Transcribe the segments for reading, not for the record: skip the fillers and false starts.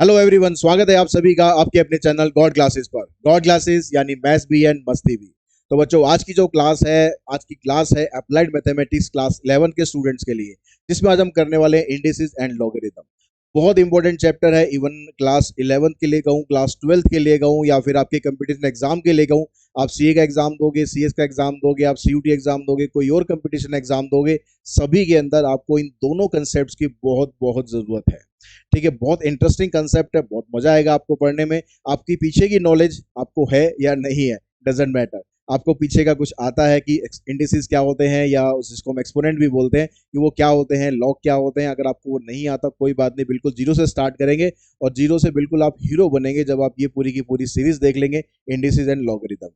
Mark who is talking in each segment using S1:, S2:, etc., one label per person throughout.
S1: Hello everyone, स्वागत है आप सभी का आपके अपने चैनल गॉड क्लासेस पर। गॉड क्लासेस यानी मैथ्स भी एंड मस्ती भी। तो बच्चों, आज की क्लास है अप्लाइड मैथमेटिक्स क्लास 11 के स्टूडेंट्स के लिए, जिसमें आज हम करने वाले हैं इंडिसेस एंड लॉगरिथम। बहुत इंपॉर्टेंट चैप्टर है। इवन क्लास 11 के लिए कहूँ, क्लास 12 के लिए कहूँ, या फिर आपके कंपटीशन एग्जाम के लिए कहूँ, आप सीए का एग्जाम दोगे, सीएस का एग्जाम दोगे, आप सीयूटी एग्जाम दोगे, कोई और कंपटीशन एग्जाम दोगे, सभी के अंदर आपको इन दोनों कंसेप्ट की बहुत बहुत जरूरत है। ठीक है, बहुत इंटरेस्टिंग कंसेप्ट है, बहुत मजा आएगा आपको पढ़ने में। आपकी पीछे की नॉलेज आपको है या नहीं है, डजेंट मैटर। आपको पीछे का कुछ आता है कि इंडिसेस क्या होते हैं, या जिसको हम एक्सपोनेंट भी बोलते हैं, कि वो क्या होते हैं, लॉग क्या होते हैं। अगर आपको वो नहीं आता कोई बात नहीं, बिल्कुल जीरो से स्टार्ट करेंगे और जीरो से बिल्कुल आप हीरो बनेंगे जब आप ये पूरी की पूरी सीरीज देख लेंगे, इंडिसेस एंड लॉगरिथम।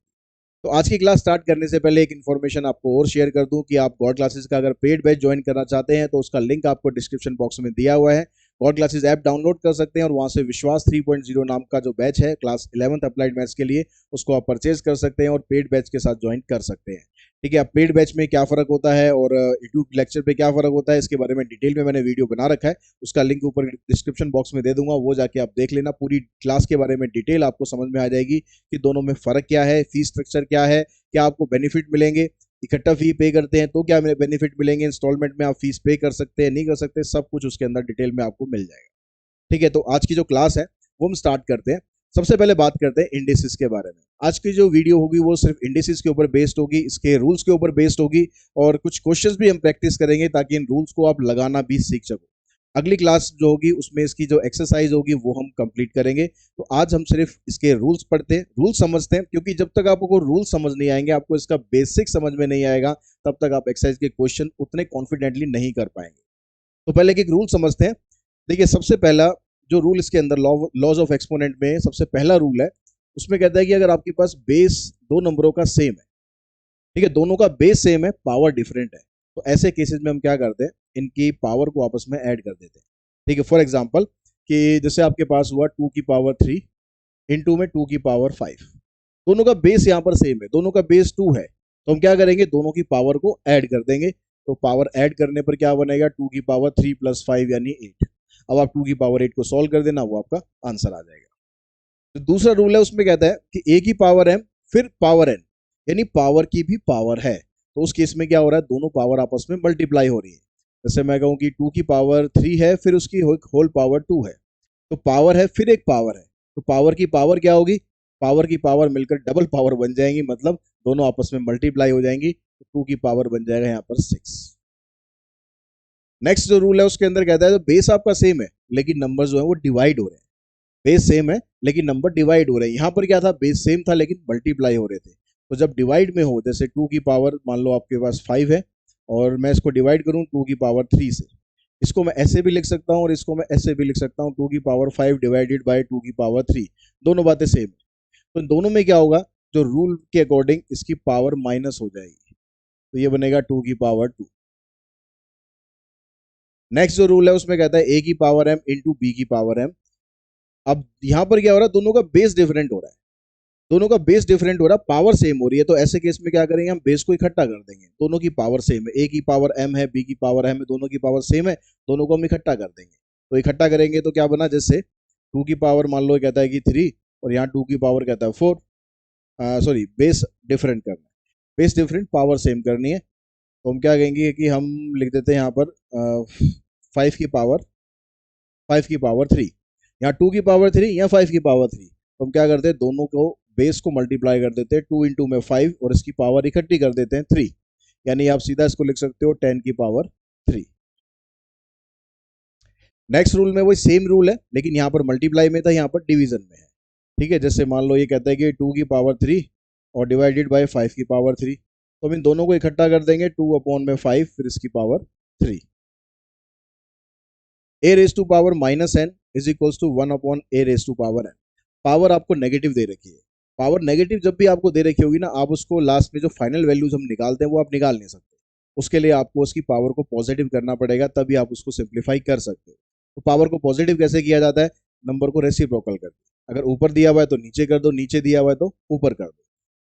S1: तो आज की क्लास स्टार्ट करने से पहले एक इन्फॉर्मेशन आपको और शेयर कर दूं कि आप गॉड क्लासेस का अगर पेड बैच ज्वाइन करना चाहते हैं तो उसका लिंक आपको डिस्क्रिप्शन बॉक्स में दिया हुआ है। गॉड क्लासेस ऐप डाउनलोड कर सकते हैं और वहां से विश्वास 3.0 नाम का जो बैच है क्लास 11th अप्लाइड मैथ्स के लिए, उसको आप परचेज कर सकते हैं और पेड बैच के साथ ज्वाइन कर सकते हैं। ठीक है, अब पेड बैच में क्या फर्क होता है और यूट्यूब लेक्चर पे क्या फर्क होता है, इसके बारे में डिटेल में मैंने वीडियो बना रखा है। उसका लिंक ऊपर डिस्क्रिप्शन बॉक्स में दे दूंगा, वो जाके आप देख लेना। पूरी क्लास के बारे में डिटेल आपको समझ में आ जाएगी कि दोनों में फर्क क्या है, फीस स्ट्रक्चर क्या है, क्या आपको बेनिफिट मिलेंगे, इकट्ठा फी पे करते हैं तो क्या बेनिफिट मिलेंगे, इंस्टॉलमेंट में आप फीस पे कर सकते हैं, नहीं कर सकते, सब कुछ उसके अंदर डिटेल में आपको मिल जाएगा। ठीक है, तो आज की जो क्लास है वो हम स्टार्ट करते हैं। सबसे पहले बात करते हैं इंडिसेस के बारे में। आज की जो वीडियो होगी वो सिर्फ इंडिसेस के ऊपर बेस्ड होगी, इसके रूल्स के ऊपर बेस्ड होगी, और कुछ क्वेश्चंस भी हम प्रैक्टिस करेंगे ताकि इन रूल्स को आप लगाना भी सीख सको। अगली क्लास जो होगी उसमें इसकी जो एक्सरसाइज होगी वो हम कंप्लीट करेंगे। तो आज हम सिर्फ इसके रूल्स पढ़ते हैं, रूल्स समझते हैं, क्योंकि जब तक आपको रूल समझ नहीं आएंगे, आपको इसका बेसिक समझ में नहीं आएगा, तब तक आप एक्सरसाइज के क्वेश्चन उतने कॉन्फिडेंटली नहीं कर पाएंगे। तो पहले एक रूल समझते हैं। देखिए, सबसे पहला जो रूल इसके अंदर लॉज ऑफ एक्सपोनेंट में सबसे पहला रूल है, उसमें कहता है कि अगर आपके पास बेस दो नंबरों का सेम है, ठीक है, दोनों का बेस सेम है, पावर डिफरेंट है, तो ऐसे केसेस में हम क्या करते हैं, इनकी पावर को आपस में ऐड कर देते हैं। ठीक है, फॉर एग्जाम्पल कि जैसे आपके पास हुआ 2 की पावर 3 इंटू में 2 की पावर 5। दोनों का बेस यहाँ पर सेम है, दोनों का बेस 2 है, तो हम क्या करेंगे, दोनों की पावर को ऐड कर देंगे। तो पावर ऐड करने पर क्या बनेगा, 2 की पावर 3 + 5 यानी 8। अब आप 2 की पावर 8 को सॉल्व कर देना, वो आपका आंसर आ जाएगा। तो दूसरा रूल है, उसमें कहता है कि ए की पावर एम फिर पावर एन, यानी पावर की भी पावर है। तो उस केस में क्या हो रहा है, दोनों पावर आपस में मल्टीप्लाई हो रही है। जैसे मैं कहूँ कि 2 की पावर 3 है फिर उसकी होल पावर 2 है, तो पावर है फिर एक पावर है, तो पावर की पावर क्या होगी, पावर की पावर मिलकर डबल पावर बन जाएंगी, मतलब दोनों आपस में मल्टीप्लाई हो जाएंगी। तो 2 की पावर बन जाएगा यहाँ पर 6। नेक्स्ट जो रूल है उसके अंदर कहता है, तो बेस आपका सेम है लेकिन नंबर जो है वो डिवाइड हो रहे हैं। बेस सेम है लेकिन नंबर डिवाइड हो रहे हैं। यहाँ पर क्या था, बेस सेम था लेकिन मल्टीप्लाई हो रहे थे। तो जब डिवाइड में हो, जैसे 2 की पावर मान लो आपके पास 5 है और मैं इसको डिवाइड करूँ 2 की पावर 3 से, इसको मैं ऐसे भी लिख सकता हूँ और इसको मैं ऐसे भी लिख सकता हूँ, 2 की पावर 5 डिवाइडेड बाई 2 की पावर 3। दोनों बातें सेम है, तो इन दोनों में क्या होगा, जो रूल के अकॉर्डिंग इसकी पावर माइनस हो जाएगी, तो ये बनेगा 2 की पावर 2। नेक्स्ट जो रूल है उसमें कहता है ए की पावर एम इंटू बी की पावर एम। अब यहाँ पर क्या हो रहा है, दोनों का बेस डिफरेंट हो रहा है, दोनों का बेस डिफरेंट हो रहा है, पावर सेम हो रही है, तो ऐसे केस में क्या करेंगे, हम बेस को इकट्ठा कर देंगे। दोनों की पावर सेम है, ए की पावर एम है, बी की पावर एम है, दोनों की पावर सेम है, दोनों को हम इकट्ठा कर देंगे। तो इकट्ठा करेंगे तो क्या बना, जैसे 2 की पावर मान लो कहता है कि 3, और यहाँ 2 की पावर कहता है 4। सॉरी, बेस डिफरेंट करना है, बेस डिफरेंट, पावर सेम करनी है। तो हम क्या कहेंगे कि हम लिख देते हैं यहाँ पर 5 की पावर 3, यहाँ 2 की पावर 3 या 5 की पावर 3। तो हम क्या करते हैं, दोनों को बेस को मल्टीप्लाई कर देते हैं, 2 इंटू में 5 और इसकी पावर इकट्ठी कर देते हैं 3, यानी आप सीधा इसको लिख सकते हो 10 की पावर 3। नेक्स्ट रूल में वही सेम रूल है लेकिन यहाँ पर मल्टीप्लाई में था, यहाँ पर डिवीजन में है। ठीक है, जैसे मान लो ये कहता है कि 2 की पावर 3 और डिवाइडेड बाई 5 की पावर 3, तो हम इन दोनों को इकट्ठा कर देंगे, 2/5 फिर इसकी power 3। A raise to power minus n is equals to 1/a raise to power n. Power आपको नेगेटिव दे रखी है, पावर नेगेटिव जब भी आपको दे रखी होगी ना, आप उसको लास्ट में जो फाइनल वैल्यूज हम निकालते हैं वो आप निकाल नहीं सकते। उसके लिए आपको उसकी पावर को पॉजिटिव करना पड़ेगा, तभी आप उसको सिंप्लीफाई कर सकते हो। तो पावर को पॉजिटिव कैसे किया जाता है, नंबर को रेसिप्रोकल करके, अगर ऊपर दिया हुआ है तो नीचे कर दो, नीचे दिया हुआ है तो ऊपर कर दो।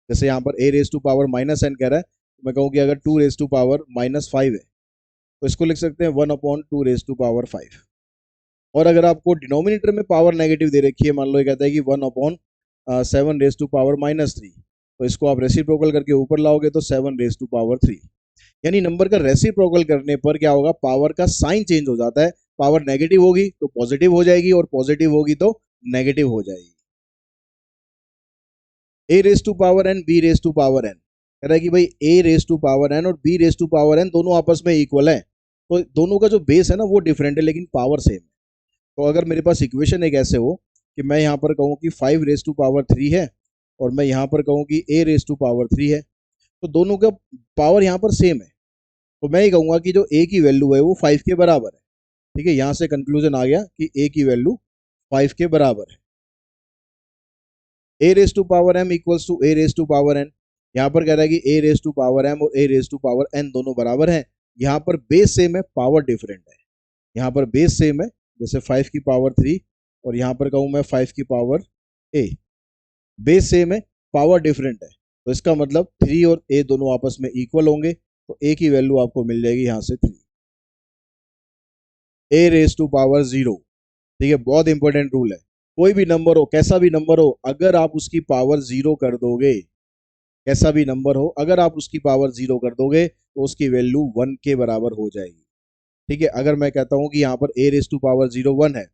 S1: जैसे यहाँ पर A raise to power minus N कह रहा है, तो मैं कहूँ कि अगर 2 रेस टू पावर -5 है तो इसको लिख सकते हैं 1/2 रेस टू पावर 5। और अगर आपको डिनोमिनेटर में पावर नेगेटिव दे रखी है, मान लो ये कहता है कि 1/7 रेज टू पावर -3, तो इसको आप रेसिप्रोकल करके ऊपर लाओगे तो 7 रेज टू पावर 3। यानी नंबर का रेसिप्रोकल करने पर क्या होगा, पावर का साइन चेंज हो जाता है। पावर नेगेटिव होगी तो पॉजिटिव हो जाएगी और पॉजिटिव होगी तो नेगेटिव हो जाएगी। a raise to power n b raise to power n कह रहा है कि भाई a raise to power n और b raise to power n दोनों आपस में इक्वल है, तो दोनों का जो बेस है ना वो डिफरेंट है लेकिन पावर सेम है। तो अगर मेरे पास इक्वेशन एक ऐसे हो कि मैं यहाँ पर कहूँ कि 5 रेज टू पावर 3 है और मैं यहाँ पर कहूँ कि a रेज टू पावर 3 है, तो दोनों का पावर यहाँ पर सेम है, तो मैं ये कहूँगा कि जो a की वैल्यू है वो 5 के बराबर है। ठीक है, यहाँ से कंक्लूजन आ गया कि a की वैल्यू 5 के बराबर है। a raise to power m equals to a raise to power n, यहाँ पर कह रहा है कि a raise to power m और a raise to power n दोनों बराबर हैं। यहाँ पर बेस सेम है, पावर डिफरेंट है। यहाँ पर बेस सेम है, जैसे 5 की पावर 3 और यहाँ पर कहूँ मैं 5 की पावर a, बेस सेम है, पावर डिफरेंट है, तो इसका मतलब 3 और a दोनों आपस में इक्वल होंगे, तो a की वैल्यू आपको मिल जाएगी यहाँ से 3। a रेज टू पावर 0, ठीक है, बहुत इंपॉर्टेंट रूल है। कोई भी नंबर हो, कैसा भी नंबर हो, अगर आप उसकी पावर 0 कर दोगे, कैसा भी नंबर हो अगर आप उसकी पावर 0 कर दोगे तो उसकी वैल्यू 1 के बराबर हो जाएगी। ठीक है, अगर मैं कहता हूं कि यहाँ पर a रेज टू पावर 0 1 है,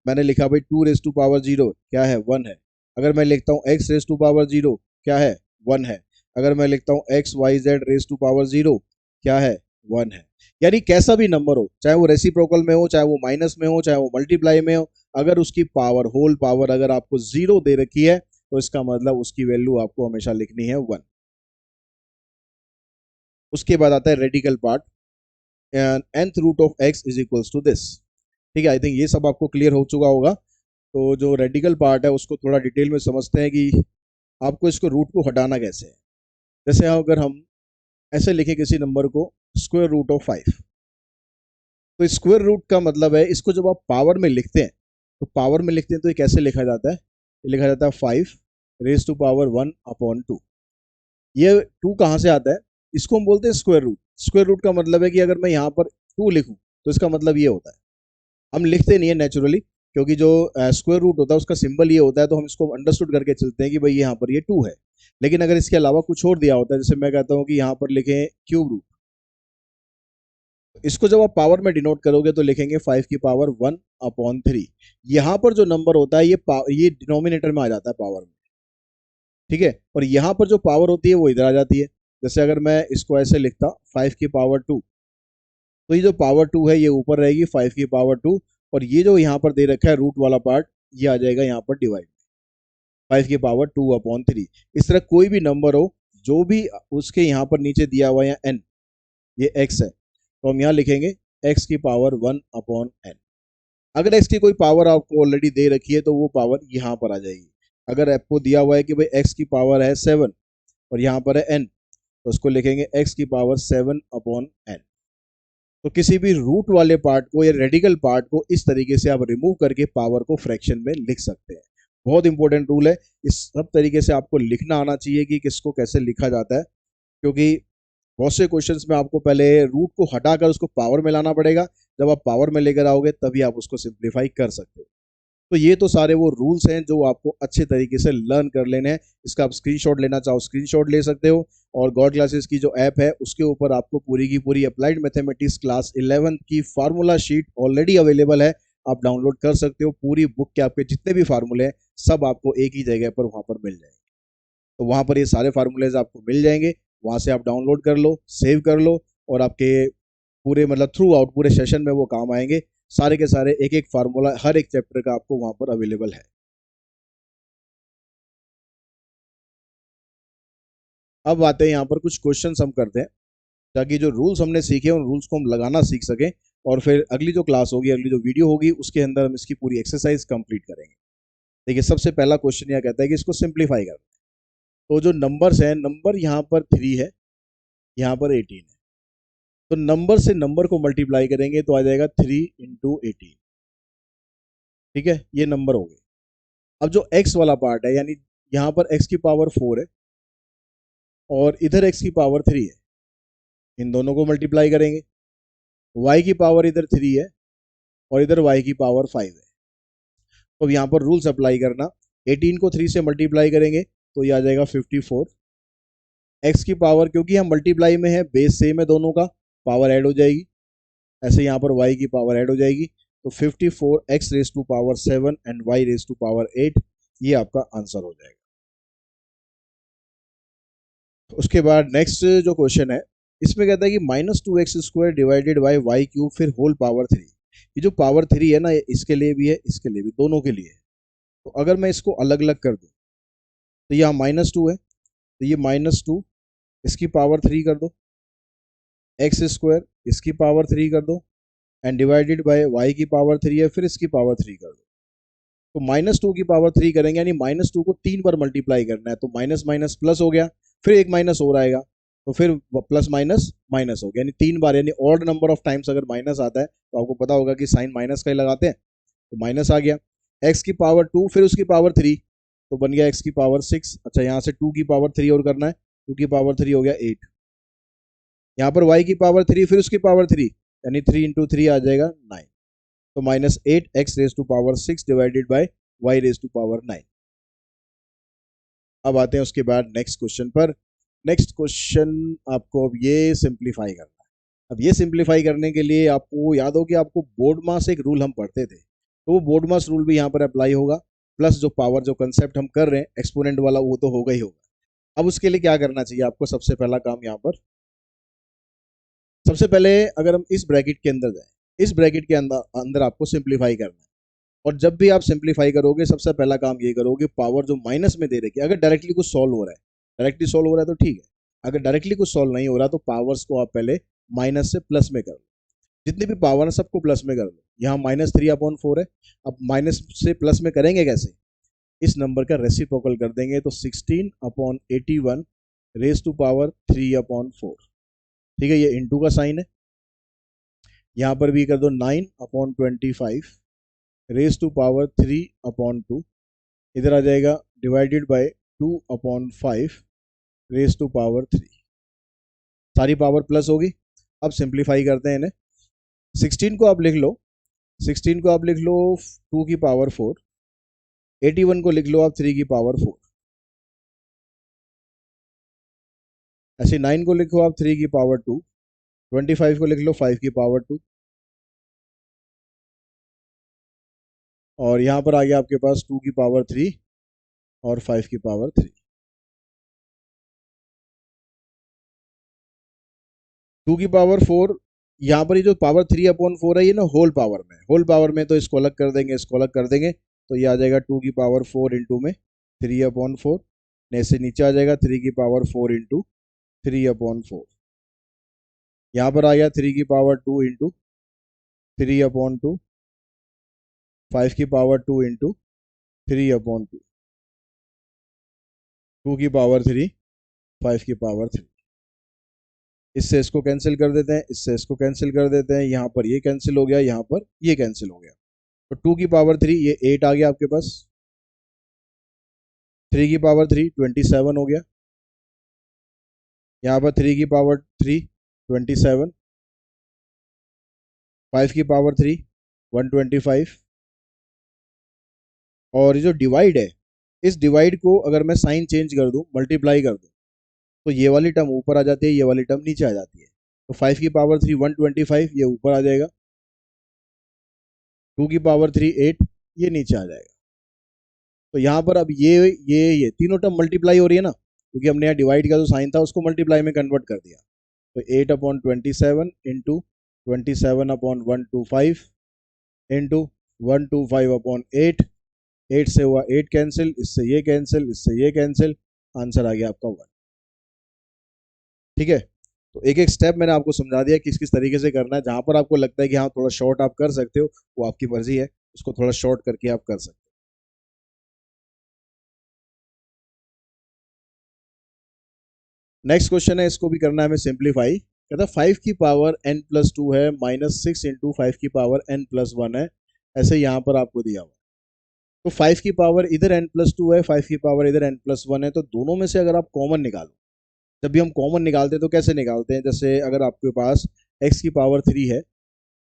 S1: मैंने लिखा भाई 2 रेज टू पावर 0 क्या है, 1 है। अगर मैं लिखता हूँ x रेज टू पावर 0 क्या है, 1 है। अगर मैं लिखता हूँ xy z raise to power 0 क्या है, 1 है। यानी कैसा भी नंबर हो, चाहे वो रेसिप्रोकल में हो, चाहे वो माइनस में हो, चाहे वो मल्टीप्लाई में हो, अगर उसकी पावर, होल पावर अगर आपको 0 दे रखी है तो इसका मतलब उसकी वैल्यू आपको हमेशा लिखनी है 1। उसके बाद आता है radical part, nth root of x is equals to this. ठीक है, आई थिंक ये सब आपको क्लियर हो चुका होगा। तो जो रेडिकल पार्ट है उसको थोड़ा डिटेल में समझते हैं कि आपको इसको रूट को हटाना कैसे है। जैसे अगर हम ऐसे लिखें किसी नंबर को स्क्वायर रूट ऑफ 5, तो स्क्वायर रूट का मतलब है इसको जब आप पावर में लिखते हैं, तो पावर में लिखते हैं तो ये कैसे लिखा जाता है, ये लिखा जाता है 5 रेज टू पावर 1/2। ये 2 कहाँ से आता है, इसको हम बोलते हैं स्क्वायर रूट। स्क्वायर रूट का मतलब है कि अगर मैं यहाँ पर 2 लिखूं तो इसका मतलब ये होता है। हम लिखते नहीं है नेचुरली, क्योंकि जो स्क्वायर रूट होता है उसका सिंबल ये होता है, तो हम इसको अंडरस्टूड करके चलते हैं कि भाई यहाँ पर ये 2 है। लेकिन अगर इसके अलावा कुछ और दिया होता है, जैसे मैं कहता हूँ कि यहाँ पर लिखें क्यूब रूट, इसको जब आप पावर में डिनोट करोगे तो लिखेंगे 5 की पावर 1/3। यहाँ पर जो नंबर होता है ये डिनोमिनेटर में आ जाता है पावर में। ठीक है, और यहाँ पर जो पावर होती है वो इधर आ जाती है। जैसे अगर मैं इसको ऐसे लिखता 5 की पावर 2, तो ये जो पावर 2 है ये ऊपर रहेगी 5 की पावर 2, और ये जो यहाँ पर दे रखा है रूट वाला पार्ट, ये आ जाएगा यहाँ पर डिवाइड 5 की पावर 2/3। इस तरह कोई भी नंबर हो, जो भी उसके यहाँ पर नीचे दिया हुआ है n, ये x है, तो हम यहाँ लिखेंगे x की पावर 1/n। अगर x की कोई पावर आपको ऑलरेडी दे रखी है तो वो पावर यहाँ पर आ जाएगी। अगर आपको दिया हुआ है कि भाई x की पावर है 7 और यहाँ पर है n, तो उसको लिखेंगे x की पावर 7/n। तो किसी भी रूट वाले पार्ट को या रेडिकल पार्ट को इस तरीके से आप रिमूव करके पावर को फ्रैक्शन में लिख सकते हैं। बहुत इंपॉर्टेंट रूल है, इस सब तरीके से आपको लिखना आना चाहिए कि किसको कैसे लिखा जाता है, क्योंकि बहुत से क्वेश्चंस में आपको पहले रूट को हटाकर उसको पावर में लाना पड़ेगा। जब आप पावर में लेकर आओगे तभी आप उसको सिंप्लीफाई कर सकते हो। तो ये तो सारे वो रूल्स हैं जो आपको अच्छे तरीके से लर्न कर लेने हैं। इसका आप स्क्रीनशॉट लेना चाहो स्क्रीनशॉट ले सकते हो, और गॉड क्लासेस की जो ऐप है उसके ऊपर आपको पूरी की पूरी अप्लाइड मैथमेटिक्स क्लास 11th की फार्मूला शीट ऑलरेडी अवेलेबल है, आप डाउनलोड कर सकते हो। पूरी बुक के आपके जितने भी फार्मूले हैं सब आपको एक ही जगह पर वहाँ पर मिल जाएंगे। तो वहाँ पर ये सारे फार्मूलेज आपको मिल जाएंगे, वहाँ से आप डाउनलोड कर लो, सेव कर लो, और आपके पूरे मतलब थ्रू आउट पूरे सेशन में वो काम आएंगे। सारे के सारे एक एक फार्मूला हर एक चैप्टर का आपको वहाँ पर अवेलेबल है। अब आते हैं यहाँ पर कुछ क्वेश्चन हम करते हैं, ताकि जो रूल्स हमने सीखे उन रूल्स को हम लगाना सीख सकें, और फिर अगली जो क्लास होगी, अगली जो वीडियो होगी उसके अंदर हम इसकी पूरी एक्सरसाइज कंप्लीट करेंगे। देखिए, सबसे पहला क्वेश्चन यह कहता है कि इसको सिंप्लीफाई कर। तो जो नंबर्स हैं, नंबर यहाँ पर 3 है, यहाँ पर 18 है, तो नंबर से नंबर को मल्टीप्लाई करेंगे तो आ जाएगा 3 × 18। ठीक है, ये नंबर हो गए। अब जो x वाला पार्ट है, यानी यहाँ पर x की पावर 4 है और इधर x की पावर 3 है, इन दोनों को मल्टीप्लाई करेंगे। y की पावर इधर 3 है और इधर y की पावर 5 है। तो अब यहाँ पर रूल्स अप्लाई करना, 18 को 3 से मल्टीप्लाई करेंगे तो ये आ जाएगा 54। x की पावर, क्योंकि हम मल्टीप्लाई में है, बेस सेम है दोनों का, पावर ऐड हो जाएगी, ऐसे यहाँ पर y की पावर ऐड हो जाएगी, तो 54 x raise to power 7 and y raise to power 8, ये आपका आंसर हो जाएगा। उसके बाद नेक्स्ट जो क्वेश्चन है, इसमें कहता है कि -2x² divided by y cube फिर होल पावर 3। ये जो पावर 3 है ना, ये इसके लिए भी है, इसके लिए भी, दोनों के लिए है। तो अगर मैं इसको अलग अलग कर दूं तो यहाँ -2 है, तो ये -2 इसकी पावर 3 कर दो, x² इसकी पावर 3 कर दो, एंड डिवाइडेड बाय y की पावर 3 है, फिर इसकी पावर 3 कर दो। तो -2 की पावर 3 करेंगे, यानी -2 को 3 बार मल्टीप्लाई करना है, तो माइनस माइनस प्लस हो गया, फिर एक माइनस और आएगा, तो फिर प्लस माइनस माइनस हो गया, यानी 3 बार, यानी ऑड नंबर ऑफ टाइम्स अगर माइनस आता है तो आपको पता होगा कि साइन माइनस का ही लगाते हैं, तो माइनस आ गया। x की पावर 2 फिर उसकी पावर 3, तो बन गया x की पावर 6। अच्छा, यहाँ से 2 की पावर 3 और करना है, 2 की पावर 3 हो गया 8। यहाँ पर y की पावर 3 फिर उसकी पावर 3, यानी 3 इंटू 3 आ जाएगा 9, तो -8 x raise to power 6 divided by y raise to power 9। अब आते हैं उसके बाद नेक्स्ट क्वेश्चन पर। नेक्स्ट क्वेश्चन आपको अब ये सिंप्लीफाई करना है। अब ये सिंप्लीफाई करने के लिए आपको याद हो कि आपको बोर्ड मास एक रूल हम पढ़ते थे, तो वो बोर्ड मास रूल भी यहाँ पर अप्लाई होगा, प्लस जो पावर जो कंसेप्ट हम कर रहे हैं एक्सपोनेंट वाला, वो तो होगा ही होगा। अब उसके लिए क्या करना चाहिए आपको, सबसे पहला काम यहाँ पर, सबसे पहले अगर हम इस ब्रैकेट के अंदर जाए, इस ब्रैकेट के अंदर अंदर आपको सिंप्लीफाई करना है। और जब भी आप सिंप्लीफाई करोगे, सबसे पहला काम ये करोगे, पावर जो माइनस में दे रखी है, अगर डायरेक्टली कुछ सॉल्व हो रहा है, डायरेक्टली सॉल्व हो रहा है तो ठीक है, अगर डायरेक्टली कुछ सॉल्व नहीं हो रहा तो पावर्स को आप पहले माइनस से प्लस में कर लो, जितनी भी पावर है सबको प्लस में कर लो। यहाँ -3/4 है, अब माइनस से प्लस में करेंगे कैसे, इस नंबर का रेसिप्रोकल कर देंगे, तो 16/81 रेस टू पावर 3/4। ठीक है, ये इंटू का साइन है। यहाँ पर भी कर दो 9/25 रेस टू पावर 3/2, इधर आ जाएगा divided by 2/5 raise to power 3, सारी पावर प्लस होगी। अब सिंप्लीफाई करते हैं इन्हें, 16 को आप लिख लो, 16 को आप लिख लो 2 की पावर 4, 81 को लिख लो आप 3 की पावर 4, ऐसे 9 को लिखो आप 3 की पावर 2, 25 को लिख लो 5 की पावर 2, और यहाँ पर आ गया आपके पास 2 की पावर 3 और 5 की पावर 3। 2 की पावर 4, यहाँ पर ये जो पावर 3/4 है ये ना होल पावर में, होल पावर में, तो इसको अलग कर देंगे, इसको अलग कर देंगे, तो ये आ जाएगा 2 की पावर 4 इंटू में 3/4, ऐसे नीचे आ जाएगा 3 की पावर 4 इंटू 3/4, यहाँ पर आ गया 3 की पावर 2 इंटू 3/2, 5 की पावर 2 इंटू 3/2, 2 की पावर 3, 5 की पावर 3। इससे इसको कैंसिल कर देते हैं, इससे इसको कैंसिल कर देते हैं, यहाँ पर ये कैंसिल हो गया, यहाँ पर ये कैंसिल हो गया, तो 2 की पावर 3 ये 8 आ गया आपके पास, 3 की पावर 3 27 हो गया, यहाँ पर 3 की पावर 3 27, 5 की पावर 3 125, और ये जो डिवाइड है, इस डिवाइड को अगर मैं साइन चेंज कर दूं, मल्टीप्लाई कर दूं, तो ये वाली टर्म ऊपर आ जाती है, ये वाली टर्म नीचे आ जाती है, तो 5 की पावर 3 125 ये ऊपर आ जाएगा, 2 की पावर 3 8 ये नीचे आ जाएगा। तो यहाँ पर अब ये तीनों टर्म मल्टीप्लाई हो रही है ना, क्योंकि हमने यहाँ डिवाइड का जो साइन था उसको मल्टीप्लाई में कन्वर्ट कर दिया, तो 8/27 इंटू 27/125 इंटू 125/8, 8 से हुआ 8 कैंसिल, इससे ये कैंसिल, इससे ये कैंसिल, आंसर आ गया आपका 1। ठीक है, तो एक एक स्टेप मैंने आपको समझा दिया किस किस तरीके से करना है, जहां पर आपको लगता है कि हाँ थोड़ा शॉर्ट आप कर सकते हो, वो आपकी मर्जी है, उसको थोड़ा शॉर्ट करके आप कर सकते हो। नेक्स्ट क्वेश्चन है, इसको भी करना है हमें सिंप्लीफाई। कहता है 5 की पावर n+2 है, -6 इंटू 5 की पावर n+1 है, ऐसे यहाँ पर आपको दिया हुआ। तो 5 की पावर इधर n+2 है, 5 की पावर इधर n+1 है, तो दोनों में से अगर आप कॉमन निकालो, जब भी हम कॉमन निकालते हैं तो कैसे निकालते हैं, जैसे अगर आपके पास x की पावर 3 है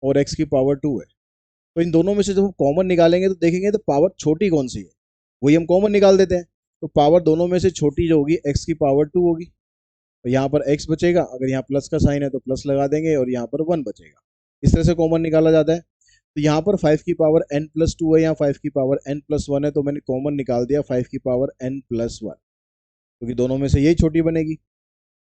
S1: और x की पावर 2 है, तो इन दोनों में से जब हम कॉमन निकालेंगे तो देखेंगे तो पावर छोटी कौन सी है, वही हम कॉमन निकाल देते हैं। तो पावर दोनों में से छोटी जो होगी एक्स की पावर 2 होगी, तो यहाँ पर एक्स बचेगा, अगर यहाँ प्लस का साइन है तो प्लस लगा देंगे और यहाँ पर 1 बचेगा। इस तरह से कॉमन निकाला जाता है। तो यहाँ पर 5 की पावर n+2 है, यहाँ 5 की पावर n+1 है, तो मैंने कॉमन निकाल दिया 5 की पावर n+1, क्योंकि दोनों में से यही छोटी बनेगी।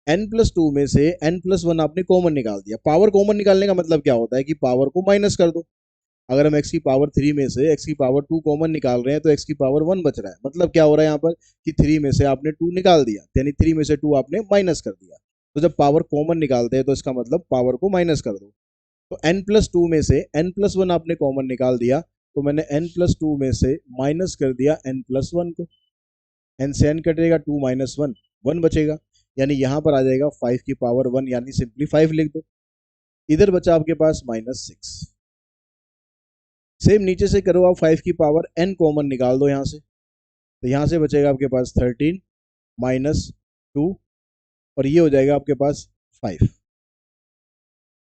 S1: n+2 में से n+1 आपने कॉमन निकाल दिया। पावर कॉमन निकालने का मतलब क्या होता है कि पावर को माइनस कर दो। अगर हम x की पावर 3 में से x की पावर 2 कॉमन निकाल रहे हैं तो x की पावर 1 बच रहा है। मतलब क्या हो रहा है यहाँ पर कि 3 में से आपने 2 निकाल दिया, यानी 3 में से 2 आपने माइनस कर दिया। तो जब पावर कॉमन निकालते हैं तो इसका मतलब पावर को माइनस कर दो। तो n+2 में से n+1 आपने कॉमन निकाल दिया, तो मैंने n+2 में से माइनस कर दिया n+1 को। n से n कटेगा, 2 माइनस 1, 1 बचेगा, यानी यहाँ पर आ जाएगा 5 की पावर 1, यानी सिंपली 5 लिख दो। इधर बचा आपके पास -6। सेम नीचे से करो आप, 5 की पावर n कॉमन निकाल दो यहाँ से, तो यहाँ से बचेगा आपके पास 13 -2, और ये हो जाएगा आपके पास 5।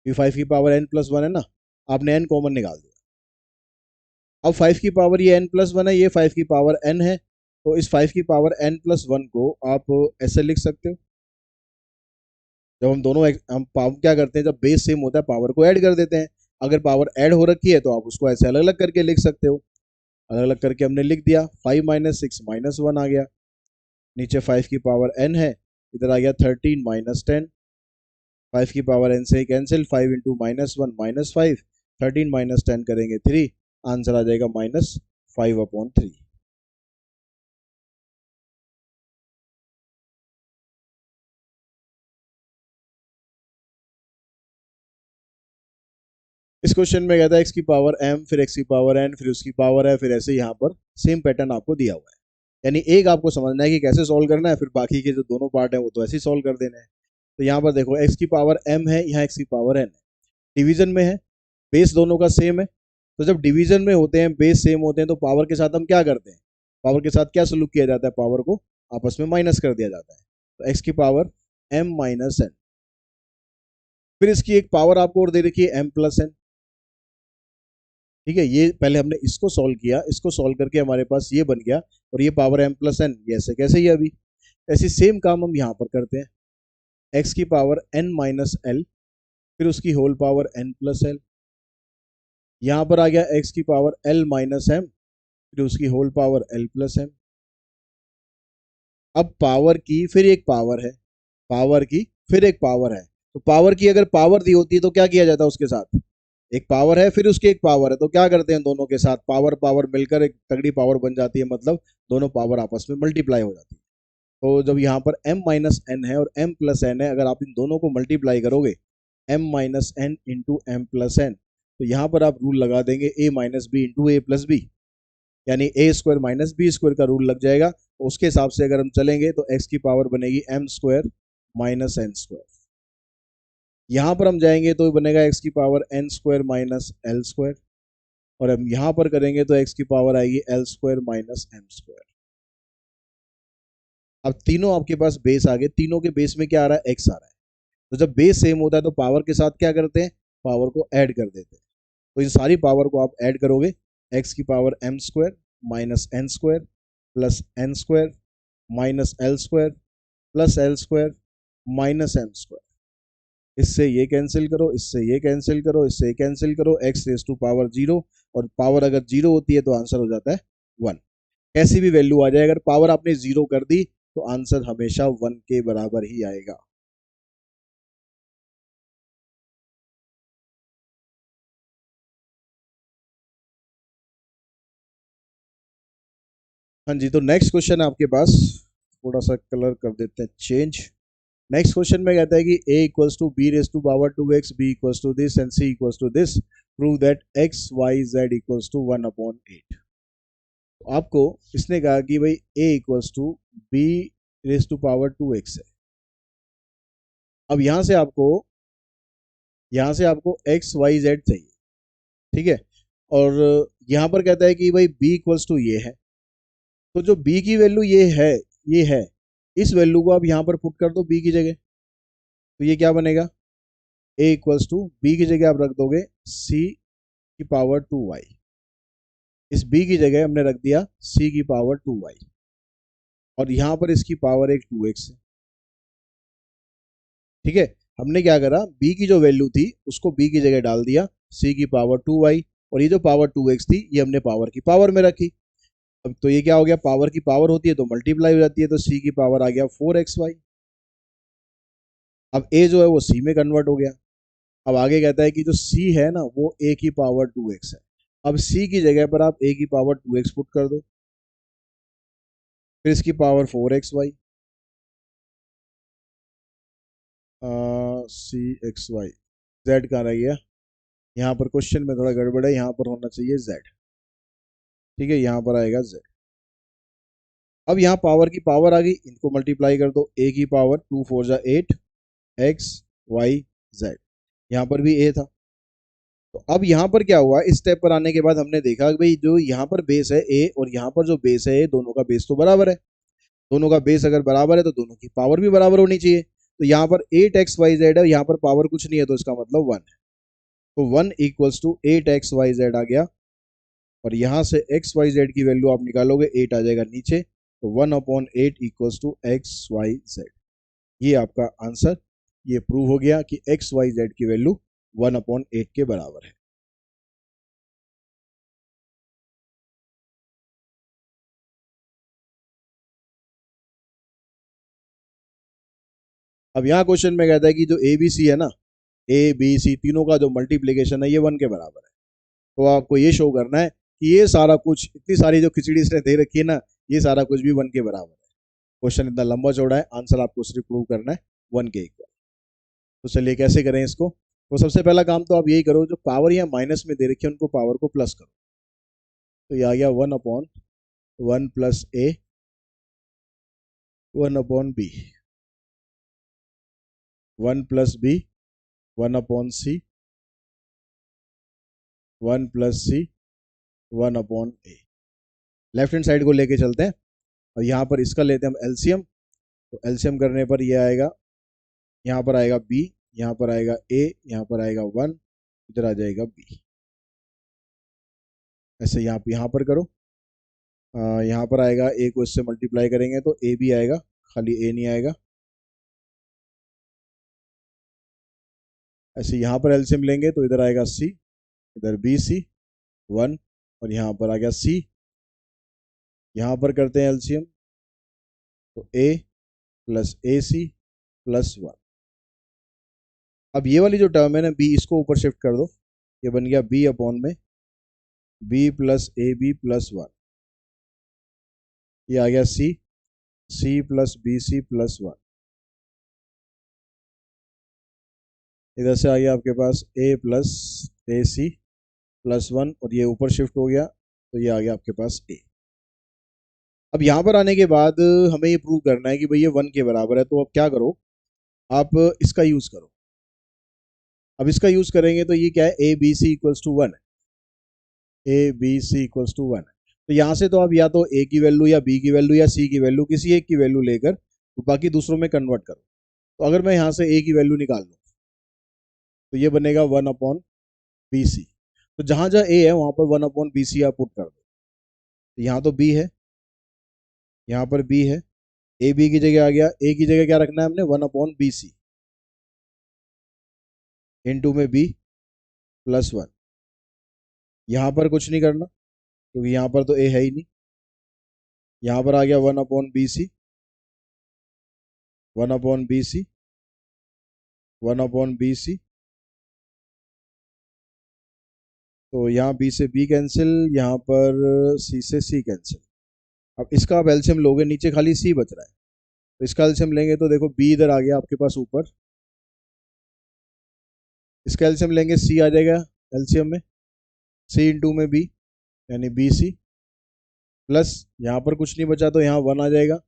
S1: ये 5 की पावर n+1 है ना, आपने n कॉमन निकाल दिया। अब 5 की पावर ये n+1 है, ये 5 की पावर n है, तो इस 5 की पावर n+1 को आप ऐसे लिख सकते हो। जब हम दोनों हम पावर क्या करते हैं, जब बेस सेम होता है पावर को ऐड कर देते हैं। अगर पावर ऐड हो रखी है तो आप उसको ऐसे अलग अलग करके लिख सकते हो। अलग अलग करके हमने लिख दिया, 5 - 6 -1 आ गया। नीचे 5 की पावर n है, इधर आ गया 13 -10। 5 की पावर n से कैंसिल, 5 इंटू -1 -5, 13 - 10 करेंगे 3, आंसर आ जाएगा -5/3। इस क्वेश्चन में कहता है x की पावर m, फिर x की पावर n, फिर उसकी पावर है, फिर ऐसे यहाँ पर सेम पैटर्न आपको दिया हुआ है। यानी एक आपको समझना है कि कैसे सॉल्व करना है, फिर बाकी के जो दोनों पार्ट है वो तो ऐसे ही सॉल्व कर देने हैं। तो यहाँ पर देखो x की पावर m है, यहाँ x की पावर n है, डिवीजन में है, बेस दोनों का सेम है। तो जब डिवीजन में होते हैं, बेस सेम होते हैं, तो पावर के साथ हम क्या करते हैं, पावर के साथ क्या सलूक किया जाता है, पावर को आपस में माइनस कर दिया जाता है। तो x की पावर m - n, फिर इसकी एक पावर आपको और दे रखी है m+n। ठीक है, ये पहले हमने इसको सॉल्व किया, इसको सॉल्व करके हमारे पास ये बन गया, और ये पावर m+n, ये ऐसे कैसे ही अभी ऐसी सेम काम हम यहाँ पर करते हैं। x की पावर n - l, फिर उसकी होल पावर n+l, यहाँ पर आ गया x की पावर l - m, फिर उसकी होल पावर l+m। अब पावर की फिर एक पावर है, पावर की फिर एक पावर है। तो पावर की अगर पावर दी होती है तो क्या किया जाता है, उसके साथ एक पावर है, फिर उसकी एक पावर है, तो क्या करते हैं दोनों के साथ पावर पावर मिलकर एक तगड़ी पावर बन जाती है, मतलब दोनों पावर आपस में मल्टीप्लाई हो जाती है। तो जब यहाँ पर m - n है और m+n है, अगर आप इन दोनों को मल्टीप्लाई करोगे m - n इंटू m+n, तो यहाँ पर आप रूल लगा देंगे a - b इंटू a+b, यानी a² - b² का रूल लग जाएगा। तो उसके हिसाब से अगर हम चलेंगे तो x की पावर बनेगी m² - n²। यहाँ पर हम जाएंगे तो बनेगा x की पावर n² - l², और हम यहाँ पर करेंगे तो x की पावर आएगी l² - m²। अब तीनों आपके पास बेस आ गए, तीनों के बेस में क्या आ रहा है, x आ रहा है। तो जब बेस सेम होता है तो पावर के साथ क्या करते हैं, पावर को ऐड कर देते हैं। तो इन सारी पावर को आप ऐड करोगे, x की power m² - n² plus n² minus l² plus l² minus m²। इससे ये कैंसिल करो, इससे ये कैंसिल करो, इससे ये कैंसिल करो, x⁻⁴, और पावर अगर 0 होती है तो आंसर हो जाता है 1। कैसी भी वैल्यू आ जाए, अगर पावर आपने 0 कर दी तो आंसर हमेशा 1 के बराबर ही आएगा। हाँ जी, तो नेक्स्ट क्वेश्चन है आपके पास, थोड़ा सा कलर कर देते हैं चेंज। नेक्स्ट क्वेश्चन में कहता है कि a = b⁻²x, b=this and c=this, prove that x y z = 1/8। आपको इसने कहा कि भाई a = b⁻²x है। अब यहाँ से आपको x y z चाहिए, ठीक है, और यहाँ पर कहता है कि भाई b ये है, तो जो b की वैल्यू ये है, इस वैल्यू को आप यहाँ पर पुट कर दो b की जगह, तो ये क्या बनेगा, a = b की जगह आप रख दोगे c की पावर 2y, इस b की जगह हमने रख दिया c की पावर 2y, और यहां पर इसकी पावर एक 2x है। ठीक है, हमने क्या करा, b की जो वैल्यू थी उसको b की जगह डाल दिया, c की पावर 2y, और ये जो पावर 2x थी ये हमने पावर की पावर में रखी। अब तो ये क्या हो गया, पावर की पावर होती है तो मल्टीप्लाई हो जाती है, तो c की पावर आ गया 4xy। अब a जो है वो c में कन्वर्ट हो गया। अब आगे कहता है कि जो c है ना वो a की पावर 2x है। अब c की जगह पर आप a की पावर 2x पुट कर दो, फिर इसकी power 4xy, c xy, z कहाँ रह गया, यहाँ पर क्वेश्चन में थोड़ा गड़बड़ है, यहाँ पर होना चाहिए z। ठीक है, यहाँ पर आएगा z। अब यहाँ पावर की पावर आ गई, इनको मल्टीप्लाई कर दो, a की पावर 2 4 जा 8 x y z, यहाँ पर भी a था। तो अब यहाँ पर क्या हुआ, इस स्टेप पर आने के बाद हमने देखा कि भाई जो यहाँ पर बेस है a और यहाँ पर जो बेस है a, दोनों का बेस तो बराबर है। दोनों का बेस अगर बराबर है तो दोनों की पावर भी बराबर होनी चाहिए। तो यहाँ पर 8xyz है, यहाँ पर पावर कुछ नहीं है तो इसका मतलब 1 है। तो 1 इक्वल्स टू 8xyz आ गया, और यहाँ से xyz की वैल्यू आप निकालोगे 8 आ जाएगा नीचे, तो 1/8 इक्वल्स टू xyz। ये आपका आंसर, ये प्रूव हो गया कि xyz की वैल्यू 1/8 के बराबर है। अब यहाँ क्वेश्चन में कहता है कि जो ए बी सी है ना, ए बी सी तीनों का जो मल्टीप्लीकेशन है ये 1 के बराबर है। तो आपको ये शो करना है कि ये सारा कुछ, इतनी सारी जो खिचड़ी इसने दे रखी है ना, ये सारा कुछ भी 1 के बराबर है। क्वेश्चन इतना लंबा चौड़ा है, आंसर आपको सिर्फ प्रूव करना है 1 के इक्वल। तो चलिए कैसे करें इसको। तो सबसे पहला काम तो आप यही करो, जो पावर या माइनस में दे रखी है उनको पावर को प्लस करो। तो ये आ गया 1/1 plus A 1/b, 1 plus B 1/c, 1 plus C 1/ए। लेफ्ट हैंड साइड को लेके चलते हैं, और यहाँ पर इसका लेते हैं हम एलसीएम। तो एलसीएम करने पर ये आएगा, यहाँ पर आएगा b, यहाँ पर आएगा a, यहाँ पर आएगा 1, इधर आ जाएगा b। ऐसे यहाँ पर करो, यहाँ पर आएगा a को इससे मल्टीप्लाई करेंगे तो a भी आएगा, खाली a नहीं आएगा। ऐसे यहाँ पर एलसीएम लेंगे तो इधर आएगा c, इधर बी सी 1, और यहाँ पर आ गया c। यहाँ पर करते हैं एलसीएम, तो a plus a c plus 1। अब ये वाली जो टर्म है ना b, इसको ऊपर शिफ्ट कर दो, ये बन गया b/में b plus a b plus 1। ये आ गया c plus B C plus 1। इधर से आ गया आपके पास a plus a c plus 1, और ये ऊपर शिफ्ट हो गया तो ये आ गया आपके पास a। अब यहाँ पर आने के बाद हमें ये प्रूव करना है कि भाई ये 1 के बराबर है। तो अब क्या करो, आप इसका यूज करो। अब इसका यूज करेंगे तो ये क्या है, a b c equals to 1 है, a b c equals to 1 है। तो यहाँ से तो आप या तो a की वैल्यू या b की वैल्यू या c की वैल्यू, किसी एक की वैल्यू लेकर तो बाकी दूसरों में कन्वर्ट करो। तो अगर मैं यहाँ से a की वैल्यू निकाल लूँ तो ये बनेगा 1/bc। तो जहाँ जहाँ a है वहाँ पर 1/bc आप पुट कर दो। तो यहाँ तो b है, यहाँ पर b है, ए बी की जगह आ गया, a की जगह क्या रखना है हमने, 1/bc, इनटू में b प्लस 1। यहाँ पर कुछ नहीं करना क्योंकि यहाँ पर तो a है ही नहीं। यहाँ पर आ गया 1/bc 1/bc 1/bc। तो यहाँ b से b कैंसिल, यहाँ पर c से c कैंसिल। अब इसका आप एलसीएम लोगे, नीचे खाली c बच रहा है, तो इसका एलसीएम लेंगे तो देखो b इधर आ गया आपके पास ऊपर, इसका एलसीएम लेंगे c आ जाएगा एलसीएम में, c इंटू में b यानी बी सी, प्लस यहाँ पर कुछ नहीं बचा तो यहाँ 1 आ जाएगा,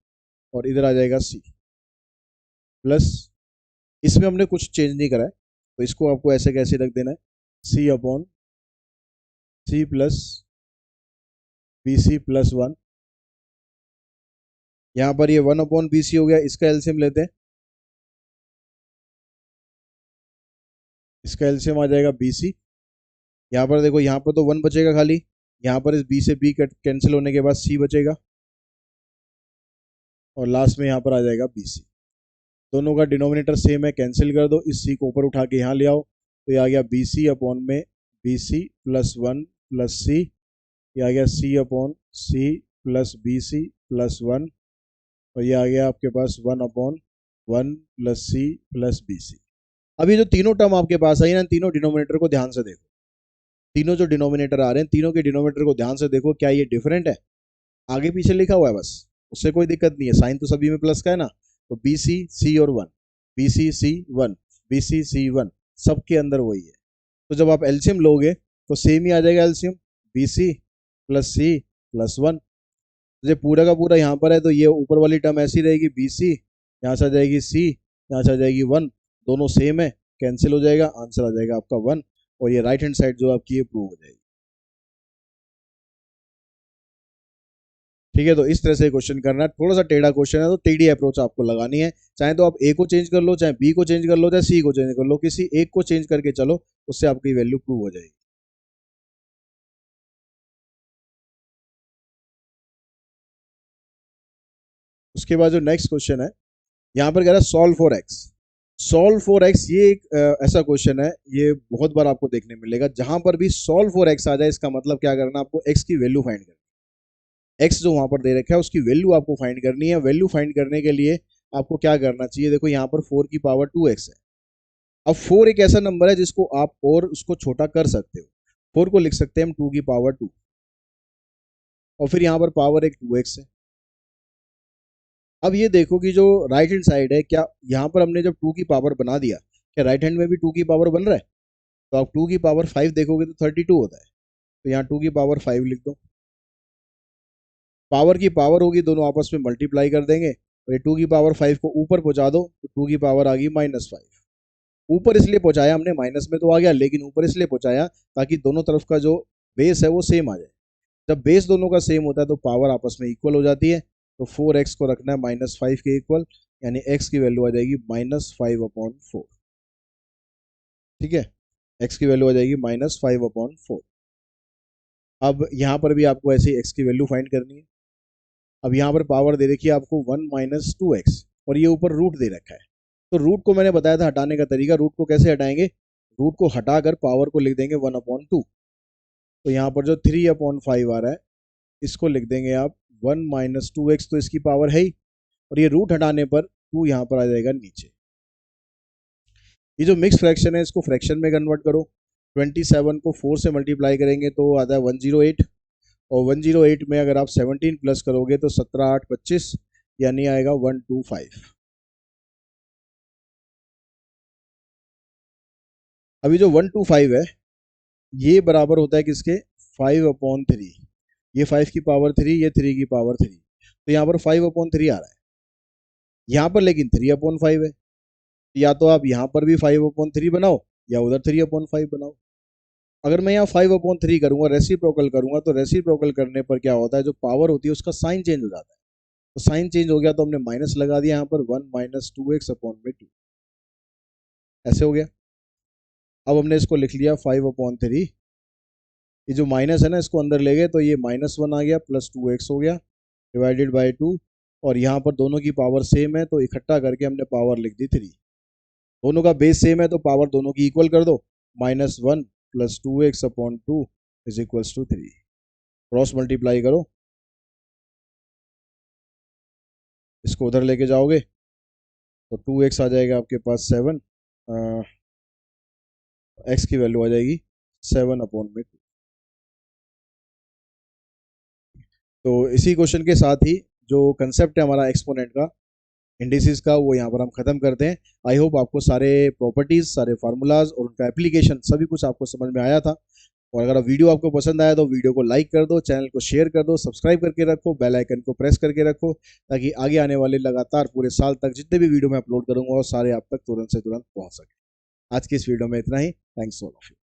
S1: और इधर आ जाएगा c, प्लस इसमें हमने कुछ चेंज नहीं करा है तो इसको आपको ऐसे कैसे रख देना है, c plus B C plus 1। यहाँ पर ये 1/bc हो गया, इसका एलसीएम लेते हैं, इसका एलसीएम आ जाएगा bc, यहाँ पर देखो, यहाँ पर तो 1 बचेगा खाली, यहाँ पर इस बी से बी कैंसिल होने के बाद सी बचेगा, और लास्ट में यहाँ पर आ जाएगा बी सी। दोनों का डिनोमिनेटर सेम है, कैंसिल कर दो, इस सी को ऊपर उठा के यहाँ ले आओ, तो ये आ गया बी सी अपॉन में बी सी प्लस 1 प्लस सी, ये आ गया C upon C plus B C plus 1, और ये आ गया आपके पास 1 अपॉन 1 प्लस सी प्लस बी सी। अब ये जो तीनों टर्म आपके पास आई ना, तीनों डिनोमिनेटर को ध्यान से देखो, तीनों जो डिनोमिनेटर आ रहे हैं, तीनों के डिनोमिनेटर को ध्यान से देखो, क्या ये डिफरेंट है? आगे पीछे लिखा हुआ है बस, उससे कोई दिक्कत नहीं है, साइन तो सभी में प्लस का है ना। तो बी सी सी और 1, बी सी सी 1, बी सी सी 1, सबके अंदर वही है। तो जब आप एलसीएम लोगे तो सेम ही आ जाएगा एलसीएम, बी सी प्लस सी प्लस 1। जैसे पूरा का पूरा यहाँ पर है, तो ये ऊपर वाली टर्म ऐसी रहेगी, बी सी, यहाँ से आ जाएगी सी, यहाँ से आ जाएगी 1, दोनों सेम है, कैंसिल हो जाएगा, आंसर आ जाएगा आपका 1, और ये राइट हैंड साइड जो आपकी ये प्रूव हो जाएगी। ठीक है, तो इस तरह से क्वेश्चन करना है, थोड़ा सा टेढ़ा क्वेश्चन है, तो टेढ़ी अप्रोच आपको लगानी है। चाहे तो आप ए को चेंज कर लो, चाहे बी को चेंज कर लो, चाहे सी को चेंज कर लो, किसी एक को चेंज करके चलो, उससे आपकी वैल्यू प्रूव हो जाएगी। उसके बाद जो नेक्स्ट क्वेश्चन है, यहाँ पर कह रहा है solve for x. Solve for x, ये एक ऐसा क्वेश्चन है, ये बहुत बार आपको देखने मिलेगा, जहां पर भी सॉल्व फॉर एक्स आ जाए, इसका मतलब क्या करना, आपको एक्स की वैल्यू फाइंड करनी है। एक्स जो वहां पर दे रखा है उसकी वैल्यू आपको फाइंड करनी है। वैल्यू फाइंड करने के लिए आपको क्या करना चाहिए, देखो यहाँ पर 4 की पावर 2x है। अब 4 एक ऐसा नंबर है जिसको आप और उसको छोटा कर सकते हो, 4 को लिख सकते हैं हम 2 की पावर 2, और फिर यहाँ पर पावर एक 2x है। अब ये देखो कि जो राइट हैंड साइड है, क्या यहाँ पर हमने जब 2 की पावर बना दिया, क्या राइट हैंड में भी 2 की पावर बन रहा है? तो आप 2 की पावर 5 देखोगे तो 32 होता है, तो यहाँ 2 की पावर 5 लिख दो। पावर की पावर होगी, दोनों आपस में मल्टीप्लाई कर देंगे, और ये 2 की पावर 5 को ऊपर पहुंचा दो, तो 2 की पावर आ गई -5। ऊपर इसलिए पहुंचाया हमने, माइनस में तो आ गया, लेकिन ऊपर इसलिए पहुंचाया ताकि दोनों तरफ का जो बेस है वो सेम आ जाए। जब बेस दोनों का सेम होता है तो पावर आपस में इक्वल हो जाती है। तो 4x को रखना है -5 के इक्वल, यानी x की वैल्यू आ जाएगी -5/4। ठीक है, x की वैल्यू आ जाएगी -5/4। अब यहाँ पर भी आपको ऐसे ही x की वैल्यू फाइंड करनी है। अब यहाँ पर पावर दे रखी है आपको 1 - 2x, और ये ऊपर रूट दे रखा है। तो रूट को मैंने बताया था हटाने का तरीका, रूट को कैसे हटाएंगे, रूट को हटाकर पावर को लिख देंगे 1/2। तो यहाँ पर जो 3/5 आ रहा है, इसको लिख देंगे आप 1 - 2x, तो इसकी पावर है ही, और ये रूट हटाने पर 2 यहाँ पर आ जाएगा नीचे। ये जो मिक्स फ्रैक्शन है, इसको फ्रैक्शन में कन्वर्ट करो। 27 को 4 से मल्टीप्लाई करेंगे तो आता है 108, और 108 में अगर आप 17 प्लस करोगे तो 17 8 25, यानी आएगा 125। अभी जो 125 है, ये बराबर होता है किसके, 5/3। ये 5 की पावर 3, ये 3 की पावर 3, तो यहाँ पर 5/3 आ रहा है, यहाँ पर लेकिन 3/5 है। या तो आप यहाँ पर भी 5/3 बनाओ, या उधर 3/5 बनाओ। अगर मैं यहाँ 5/3 करूंगा, रेसिप्रोकल करूंगा, तो रेसिप्रोकल करने पर क्या होता है, जो पावर होती है उसका साइन चेंज हो जाता है। तो साइन चेंज हो गया तो हमने माइनस लगा दिया यहाँ पर, 1 - 2x/2, ऐसे हो गया। अब हमने इसको लिख लिया 5/3, ये जो माइनस है ना, इसको अंदर ले गए तो ये -1 आ गया, प्लस 2x हो गया, डिवाइडेड बाय 2, और यहाँ पर दोनों की पावर सेम है, तो इकट्ठा करके हमने पावर लिख दी 3। दोनों का बेस सेम है तो पावर दोनों की इक्वल कर दो, -1 + 2x/2 = 3। क्रॉस मल्टीप्लाई करो, इसको उधर लेके जाओगे तो 2x आ जाएगा आपके पास 7, x की वैल्यू आ जाएगी 7/2। तो इसी क्वेश्चन के साथ ही जो कंसेप्ट है हमारा एक्सपोनेंट का, इंडिसेस का, वो यहाँ पर हम खत्म करते हैं। आई होप आपको सारे प्रॉपर्टीज, सारे फार्मूलाज और उनका एप्लीकेशन सभी कुछ आपको समझ में आया था। और अगर वीडियो आपको पसंद आया तो वीडियो को लाइक कर दो, चैनल को शेयर कर दो, सब्सक्राइब करके रखो, बेल आइकन को प्रेस करके रखो, ताकि आगे आने वाले लगातार पूरे साल तक जितने भी वीडियो मैं अपलोड करूंगा वो सारे आप तक तुरंत से तुरंत पहुंच सके। आज की इस वीडियो में इतना ही। Thanks all of you.